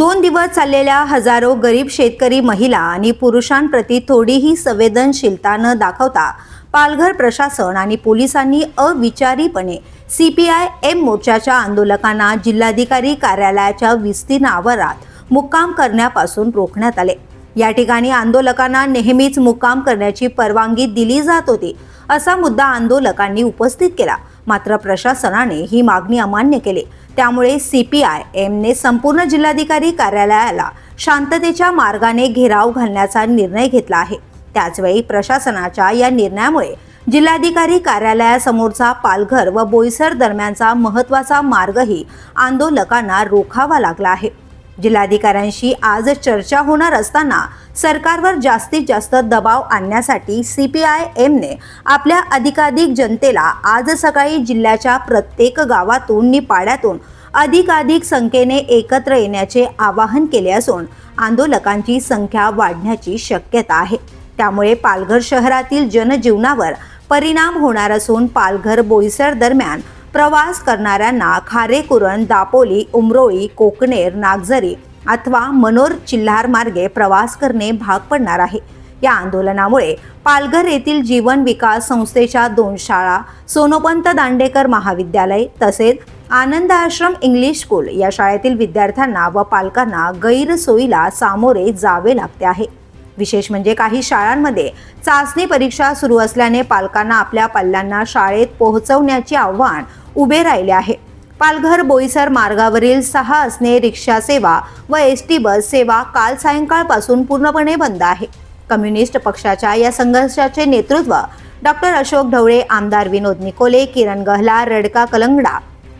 2 दिवस चाललेल्या हजारो गरीब शेतकरी महिला आणि पुरुषांप्रती थोडीही संवेदनशीलता न दाखवता पालघर प्रशासन आणि पोलिसांनी अविचारीपणे CPI-M मोर्चाच्या आंदोलकांना जिल्हाधिकारी कार्यालयाच्या विस्तीर्ण आवारात मुक्काम करण्यापासून रोखण्यात आले। या ठिकाणी आंदोलकांना नेहमीच मुक्काम करण्याची परवानगी दिली जात होती असा मुद्दा आंदोलकांनी उपस्थित केला। मात्र प्रशासनाने ही मागणी अमान्य केली। त्यामुळे CPI-M ने संपूर्ण जिल्हाधिकारी कार्यालयाला शांततेच्या मार्गाने घेराव घालण्याचा निर्णय घेतला आहे। त्याचवेळी प्रशासनाच्या या निर्णयामुळे जिल्हाधिकारी कार्यालयासमोरचा पालघर व बोईसर दरम्यानचा महत्त्वाचा मार्गही आंदोलकांना रोखावा लागला आहे। जिल्हाधिकाऱ्यांशी आज चर्चा होणार असताना सरकारवर जास्तीत जास्त दबाव आणण्यासाठी CPI-M ने आपल्या अधिकाधिक जनतेला आज सकाळी जिल्ह्याच्या प्रत्येक गावातून आणि पाड्यातून अधिकाधिक संख्येने एकत्र येण्याचे आवाहन केले असून आंदोलकांची संख्या वाढण्याची शक्यता आहे। त्यामुळे पालघर शहरातील जनजीवनावर परिणाम होणार असून पालघर बोईसर दरम्यान प्रवास करणाऱ्यांना खारेकुरण, दापोली, उमरोळी, कोकणेर, नागझरी अथवा मनोर चिल्हार मार्गे प्रवास करणे भाग पडणार आहे। या आंदोलनामुळे पालघर येथील जीवन विकास संस्थेच्या 2 शाळा, सोनोपंत दांडेकर महाविद्यालय तसेच आनंद आश्रम इंग्लिश स्कूल या शाळेतील विद्यार्थ्यांना व पालकांना गैरसोयीला सामोरे जावे लागते आहे। विशेष म्हणजे काही शाळांमध्ये चाचणी परीक्षा सुरू असल्याने पालकांना आपल्या पल्ल्यांना शाळेत पोहोचवण्याचे आव्हान उभे राहिले आहे। पालघर बोईसर मार्गावरील 6 असणे रिक्षा सेवा व ST बस सेवा काल सायंकाळपासून पूर्णपणे बंद आहे। कम्युनिस्ट पक्षाच्या या संघर्षाचे नेतृत्व डॉक्टर अशोक ढवळे, आमदार विनोद निकोले, किरण गहला, रडका कलंगडा,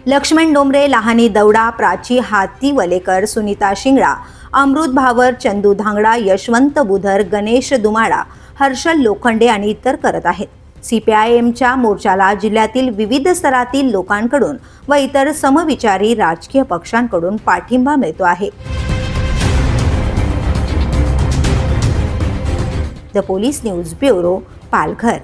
लक्ष्मण डोंबरे, लहानी दौडा, प्राची हातीवलेकर, सुनीता शिंगळा, अमृत भावर, चंदू धांगडा, यशवंत बुधर, गणेश दुमाडा, हर्षल लोखंडे आणि इतर करत आहेत। CPI-Mच्या मोर्चाला जिल्ह्यातील विविध स्तरातील लोकांकडून व इतर समविचारी राजकीय पक्षांकडून पाठिंबा मिळतो आहे। The police news bureau, Palghar.